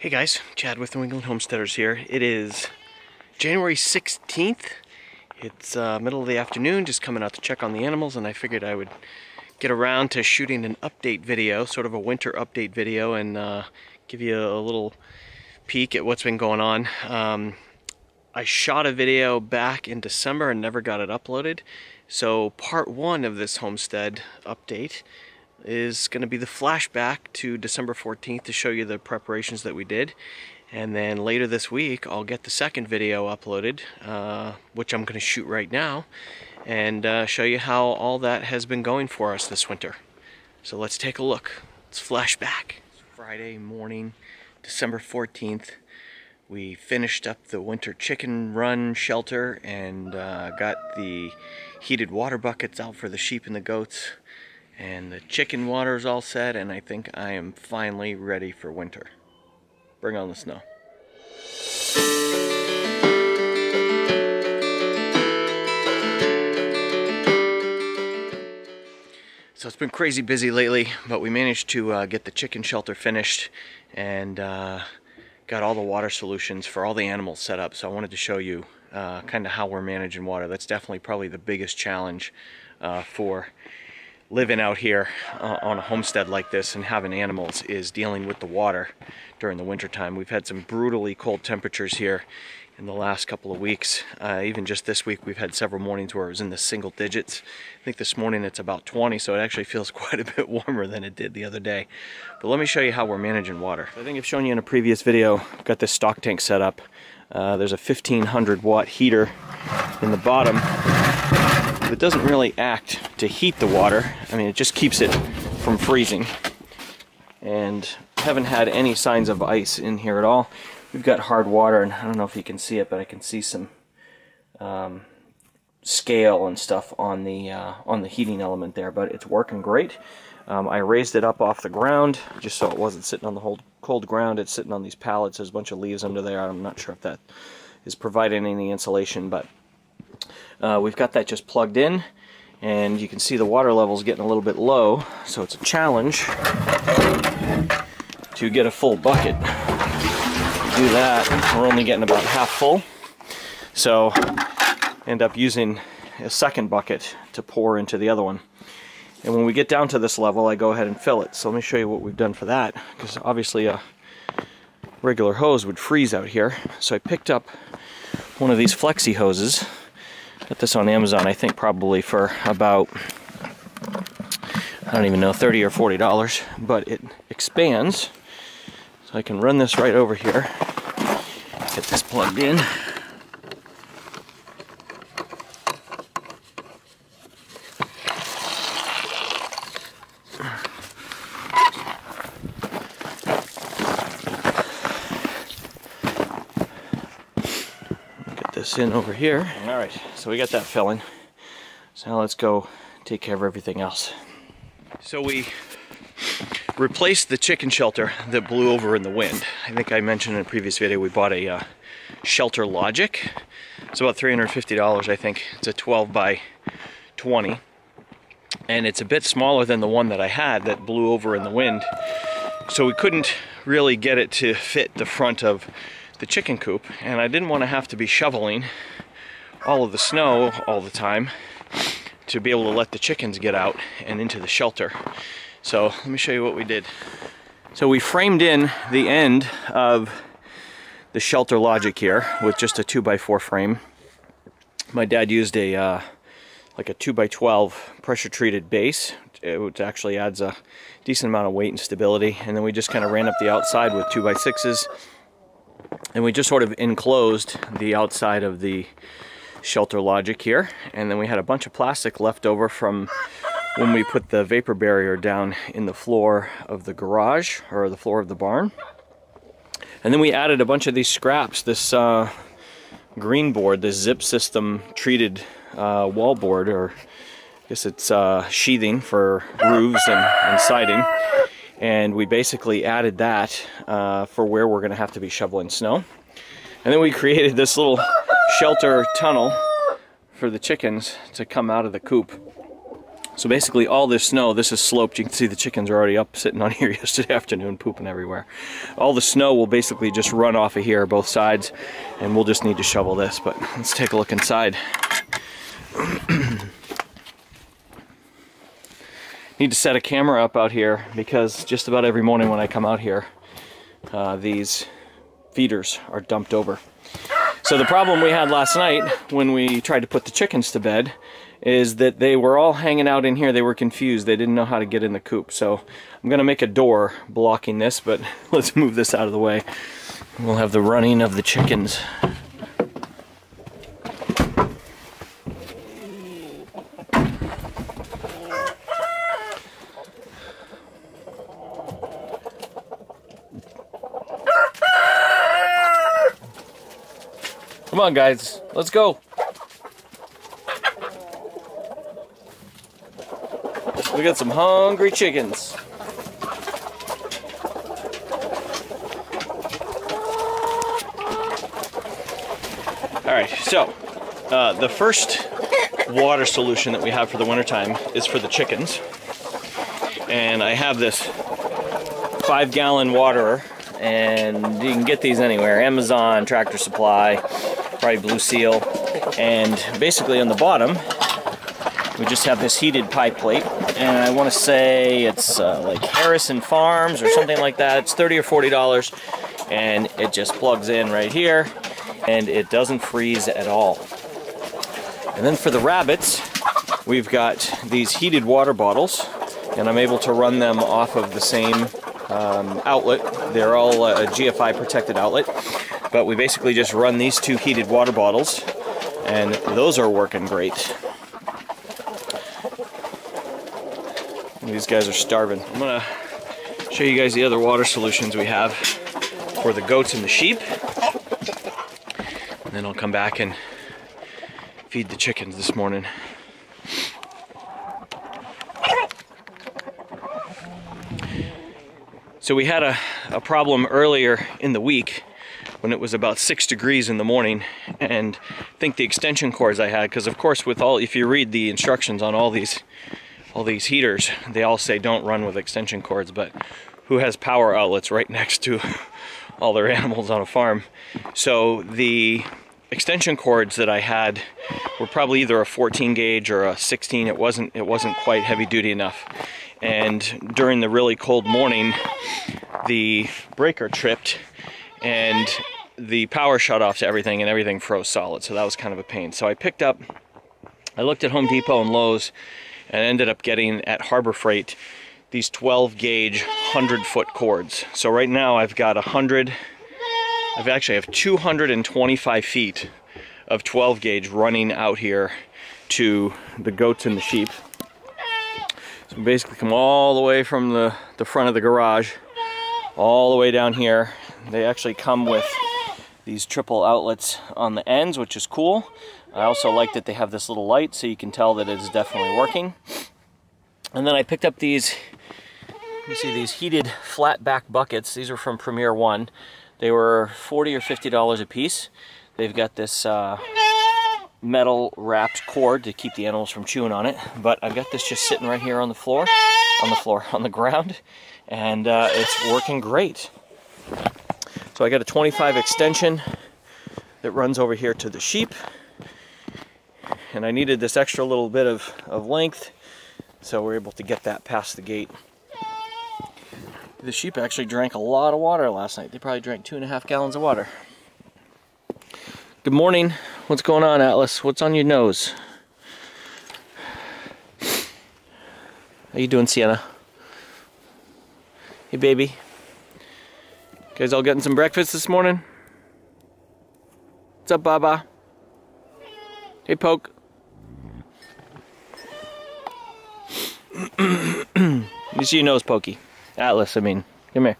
Hey guys, Chad with New England Homesteaders here. It is January 16th. It's middle of the afternoon, just coming out to check on the animals, and I figured I would get around to shooting an update video, sort of a winter update video, and give you a little peek at what's been going on. I shot a video back in December and never got it uploaded, so part one of this homestead update is going to be the flashback to December 14th to show you the preparations that we did. And then later this week I'll get the second video uploaded, which I'm going to shoot right now, and show you how all that has been going for us this winter. So let's take a look. Let's flash back. It's Friday morning, December 14th. We finished up the winter chicken run shelter and got the heated water buckets out for the sheep and the goats. And the chicken water is all set, and I think I am finally ready for winter. Bring on the snow. So it's been crazy busy lately, but we managed to get the chicken shelter finished and got all the water solutions for all the animals set up. So I wanted to show you kind of how we're managing water. That's definitely probably the biggest challenge for living out here on a homestead like this and having animals, is dealing with the water during the winter time. We've had some brutally cold temperatures here in the last couple of weeks. Even just this week we've had several mornings where it was in the single digits. I think this morning it's about 20, so it actually feels quite a bit warmer than it did the other day. But let me show you how we're managing water. I think I've shown you in a previous video. I've got this stock tank set up. There's a 1500 watt heater in the bottom. It doesn't really act to heat the water. I mean, it just keeps it from freezing. And haven't had any signs of ice in here at all. We've got hard water, and I don't know if you can see it, but I can see some scale and stuff on the heating element there. But it's working great. I raised it up off the ground just so it wasn't sitting on the cold ground. It's sitting on these pallets. There's a bunch of leaves under there. I'm not sure if that is providing any insulation, but we've got that just plugged in, and you can see the water level is getting a little bit low, so it's a challenge to get a full bucket. To do that, we're only getting about half full, so end up using a second bucket to pour into the other one. And when we get down to this level, I go ahead and fill it. So let me show you what we've done for that, because obviously a regular hose would freeze out here. So I picked up one of these Flexi Hoses. Got this on Amazon, I think probably for about, I don't even know, $30 or $40, but it expands. So I can run this right over here, get this plugged in. In over here. Alright, so we got that filling. So now let's go take care of everything else. So we replaced the chicken shelter that blew over in the wind. I think I mentioned in a previous video we bought a Shelter Logic. It's about $350, I think. It's a 12 by 20. And it's a bit smaller than the one that I had that blew over in the wind. So we couldn't really get it to fit the front of the chicken coop, and I didn't want to have to be shoveling all of the snow all the time to be able to let the chickens get out and into the shelter. So let me show you what we did. So we framed in the end of the Shelter Logic here with just a 2x4 frame. My dad used a like a 2x12 pressure treated base, which actually adds a decent amount of weight and stability, and then we just kind of ran up the outside with 2x6s. And we just sort of enclosed the outside of the Shelter Logic here, and then we had a bunch of plastic left over from when we put the vapor barrier down in the floor of the garage, or the floor of the barn. And then we added a bunch of these scraps, this green board, this zip system treated wall board, or I guess it's sheathing for roofs and siding. And we basically added that for where we're going to have to be shoveling snow. And then we created this little shelter tunnel for the chickens to come out of the coop. So basically all this snow, this is sloped. You can see the chickens are already up sitting on here yesterday afternoon pooping everywhere. All the snow will basically just run off of here both sides, and we'll just need to shovel this. But let's take a look inside. Need to set a camera up out here because just about every morning when I come out here, these feeders are dumped over. So the problem we had last night when we tried to put the chickens to bed is that they were all hanging out in here. They were confused. They didn't know how to get in the coop. So I'm going to make a door blocking this, but let's move this out of the way. We'll have the running of the chickens. Come on, guys, let's go. We got some hungry chickens. All right, so the first water solution that we have for the wintertime is for the chickens. And I have this 5-gallon waterer, and you can get these anywhere, Amazon, Tractor Supply, probably Blue Seal. And basically on the bottom, we just have this heated pie plate, and I want to say it's like Harrison Farms or something like that. It's $30 or $40, and it just plugs in right here, and it doesn't freeze at all. And then for the rabbits, we've got these heated water bottles, and I'm able to run them off of the same outlet. They're all a GFI protected outlet, but we basically just run these 2 heated water bottles, and those are working great. These guys are starving. I'm gonna show you guys the other water solutions we have for the goats and the sheep, and then I'll come back and feed the chickens this morning. So we had a problem earlier in the week when it was about 6 degrees in the morning, and I think the extension cords I had, because of course with all, if you read the instructions on all these heaters, they all say don't run with extension cords, but who has power outlets right next to all their animals on a farm? So the extension cords that I had were probably either a 14 gauge or a 16. It wasn't quite heavy duty enough. And during the really cold morning, the breaker tripped and the power shut off to everything, and everything froze solid. So that was kind of a pain. So I looked at Home Depot and Lowe's, and ended up getting at Harbor Freight these 12 gauge 100-foot cords. So right now I've got 225 feet of 12 gauge running out here to the goats and the sheep. So basically come all the way from the front of the garage all the way down here. They actually come with these triple outlets on the ends, which is cool. I also like that they have this little light so you can tell that it's definitely working. And then I picked up these, you see these heated flat back buckets. These are from Premier One. They were $40 or $50 a piece. They've got this metal wrapped cord to keep the animals from chewing on it. But I've got this just sitting right here on the floor, on the ground, and it's working great. So I got a 25 extension that runs over here to the sheep. And I needed this extra little bit of length, so we're able to get that past the gate. The sheep actually drank a lot of water last night. They probably drank 2.5 gallons of water. Good morning. What's going on, Atlas? What's on your nose? How you doing, Sienna? Hey, baby. You guys all getting some breakfast this morning? What's up, Baba? Hey, Poke. You see your nose, Pokey. Atlas, I mean. Come here.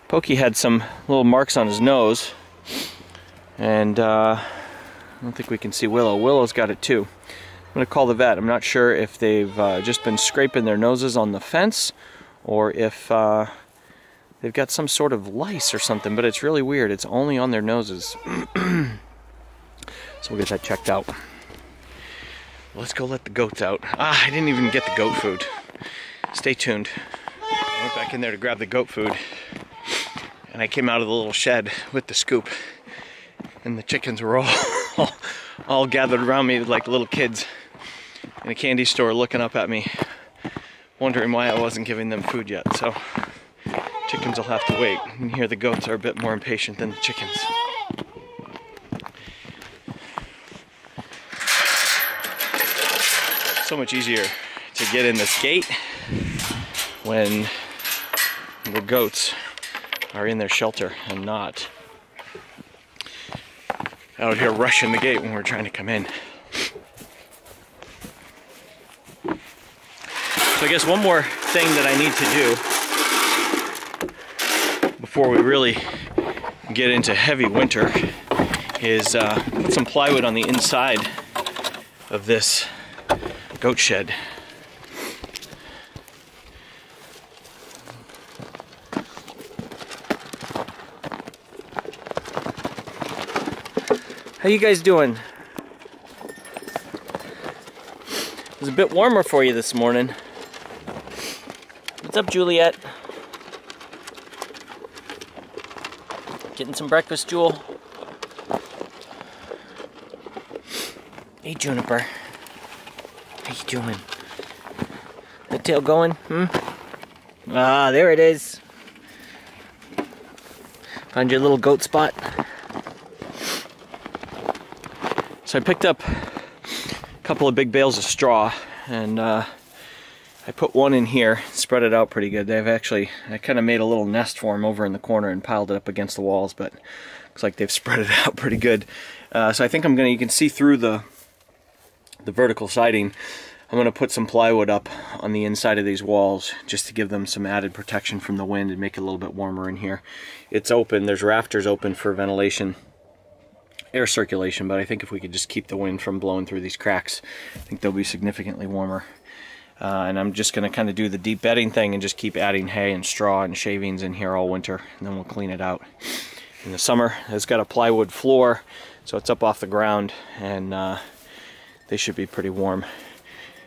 Pokey had some little marks on his nose, and I don't think we can see Willow. Willow's got it too. I'm going to call the vet. I'm not sure if they've just been scraping their noses on the fence, or if they've got some sort of lice or something, but it's really weird. It's only on their noses. So we'll get that checked out. Let's go let the goats out. I didn't even get the goat food. Stay tuned. I went back in there to grab the goat food, and I came out of the little shed with the scoop, and the chickens were all gathered around me like little kids in a candy store, looking up at me, wondering why I wasn't giving them food yet. So chickens will have to wait. And here the goats are a bit more impatient than the chickens. So much easier to get in this gate when the goats are in their shelter and not out here rushing the gate when we're trying to come in. So I guess one more thing that I need to do before we really get into heavy winter is put some plywood on the inside of this goat shed. How you guys doing? It was a bit warmer for you this morning. What's up, Juliet? Getting some breakfast, Jewel? Hey, Juniper. How you doing? The tail going? Ah, there it is. Found your little goat spot. So I picked up a couple of big bales of straw, and I put one in here, spread it out pretty good. I kind of made a little nest for them over in the corner and piled it up against the walls, but looks like they've spread it out pretty good. So I think you can see through the vertical siding. I'm going to put some plywood up on the inside of these walls just to give them some added protection from the wind and make it a little bit warmer in here. It's open, there's rafters open for ventilation, air circulation, but I think if we could just keep the wind from blowing through these cracks, I think they'll be significantly warmer. And I'm just going to kind of do the deep bedding thing and just keep adding hay and straw and shavings in here all winter, and then we'll clean it out. In the summer, it's got a plywood floor, so it's up off the ground, and they should be pretty warm.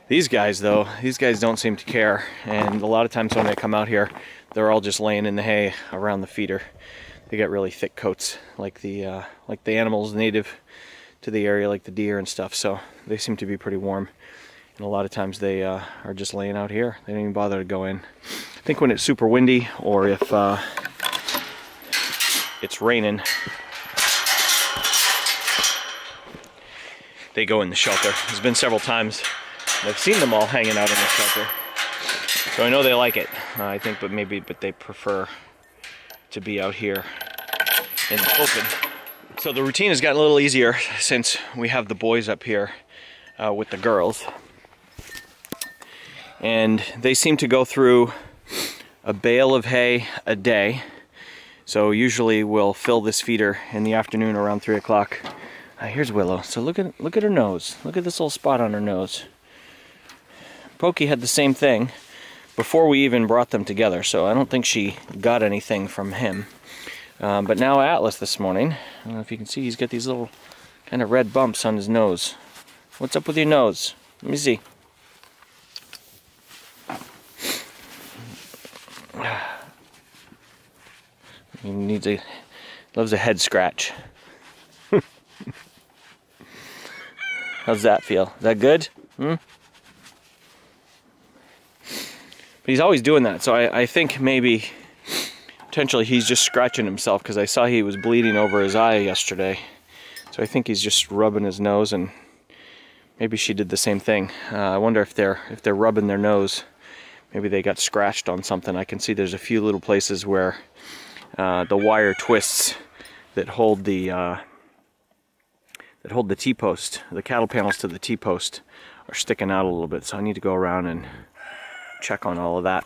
These guys, though, don't seem to care, and a lot of times when they come out here, they're all just laying in the hay around the feeder. They got really thick coats, like the animals native to the area, like the deer and stuff, so they seem to be pretty warm. And a lot of times they are just laying out here. They don't even bother to go in. I think when it's super windy, or if it's raining, they go in the shelter. There's been several times I've seen them all hanging out in the shelter, so I know they like it. I think, but they prefer to be out here in the open. So the routine has gotten a little easier since we have the boys up here with the girls, and they seem to go through a bale of hay a day. So usually we'll fill this feeder in the afternoon around 3 o'clock. Here's Willow. So look at her nose. Look at this little spot on her nose. Pokey had the same thing before we even brought them together, so I don't think she got anything from him. But now Atlas this morning, I don't know if you can see, he's got these little kind of red bumps on his nose. What's up with your nose? Let me see. He loves a head scratch. How's that feel? Is that good? But he's always doing that, so I think maybe potentially he's just scratching himself, because I saw he was bleeding over his eye yesterday. So I think he's just rubbing his nose, and maybe she did the same thing. I wonder if they're rubbing their nose, maybe they got scratched on something. I can see there's a few little places where the wire twists that hold the T-post, the cattle panels to the T-post, are sticking out a little bit, so I need to go around and check on all of that.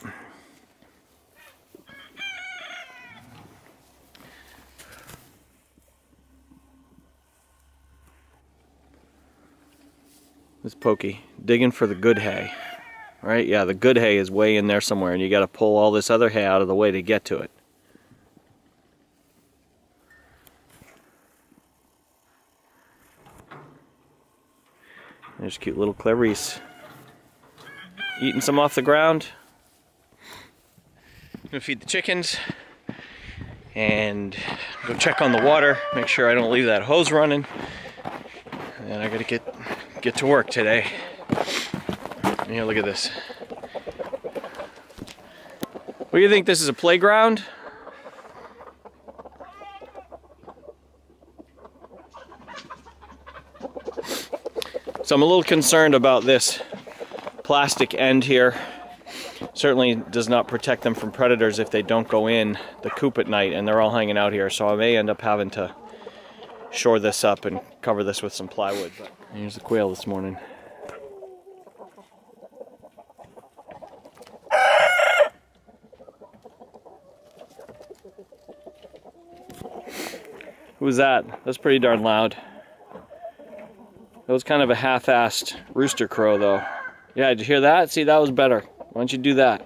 This Pokey digging for the good hay, right? Yeah, the good hay is way in there somewhere, and you got to pull all this other hay out of the way to get to it. There's cute little Clarice. Eating some off the ground. I'm gonna feed the chickens and go check on the water, make sure I don't leave that hose running. And then I gotta get to work today. Here, look at this. What do you think, this is a playground? So I'm a little concerned about this plastic end here. Certainly does not protect them from predators if they don't go in the coop at night and they're all hanging out here. So I may end up having to shore this up and cover this with some plywood. But here's the quail this morning. Who was that? That's pretty darn loud. That was kind of a half-assed rooster crow though. Yeah, did you hear that? See, that was better. Why don't you do that?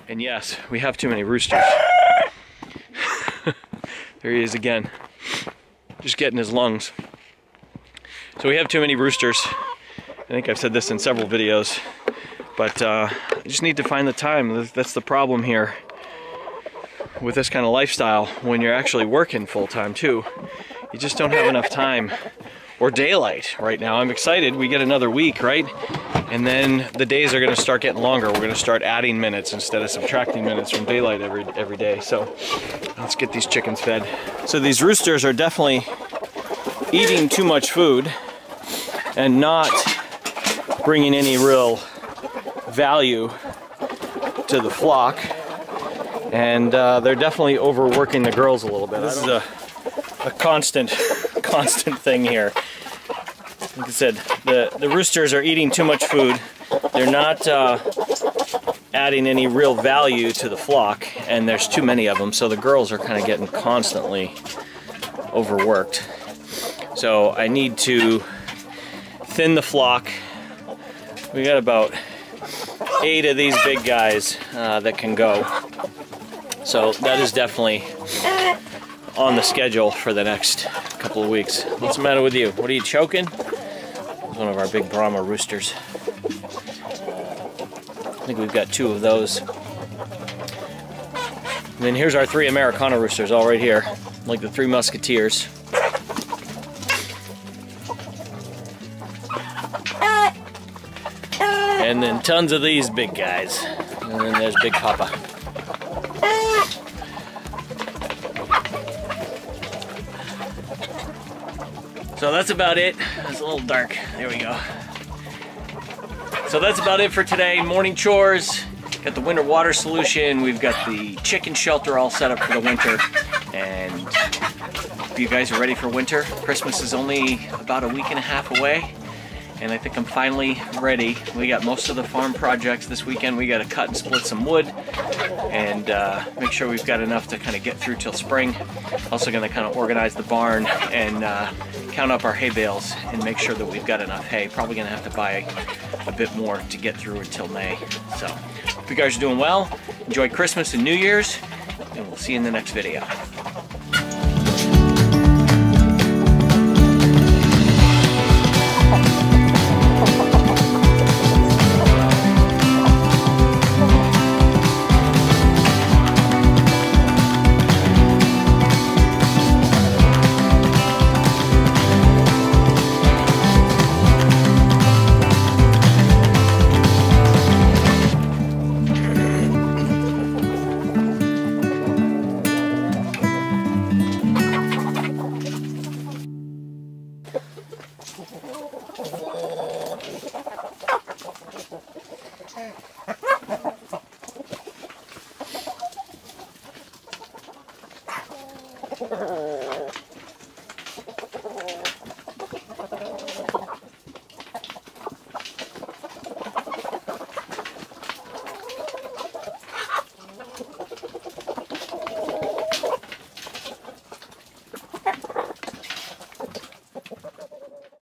And yes, we have too many roosters. There he is again. Just getting his lungs. So we have too many roosters. I think I've said this in several videos. But I just need to find the time. That's the problem here with this kind of lifestyle when you're actually working full-time too. You just don't have enough time. Or daylight right now. I'm excited. We get another week, right? And then the days are going to start getting longer. We're going to start adding minutes instead of subtracting minutes from daylight every day. So let's get these chickens fed. So these roosters are definitely eating too much food and not bringing any real value to the flock. And they're definitely overworking the girls a little bit. This is a constant thing here. Like I said, the roosters are eating too much food. They're not adding any real value to the flock, and there's too many of them, so the girls are kind of getting constantly overworked. So I need to thin the flock. We got about 8 of these big guys that can go. So that is definitely on the schedule for the next couple of weeks. What's the matter with you? What are you, choking? It's one of our big Brahma roosters. I think we've got 2 of those. And then here's our 3 Americana roosters all right here, like the 3 Musketeers. And then tons of these big guys. And then there's Big Papa. So that's about it. It's a little dark. There we go. So that's about it for today. Morning chores. Got the winter water solution. We've got the chicken shelter all set up for the winter. And if you guys are ready for winter, Christmas is only about a week and a half away. And I think I'm finally ready. We got most of the farm projects this weekend. We got to cut and split some wood and make sure we've got enough to kind of get through till spring. Also going to kind of organize the barn and count up our hay bales and make sure that we've got enough hay. Probably going to have to buy a bit more to get through until May. So, hope you guys are doing well. Enjoy Christmas and New Year's, and we'll see you in the next video.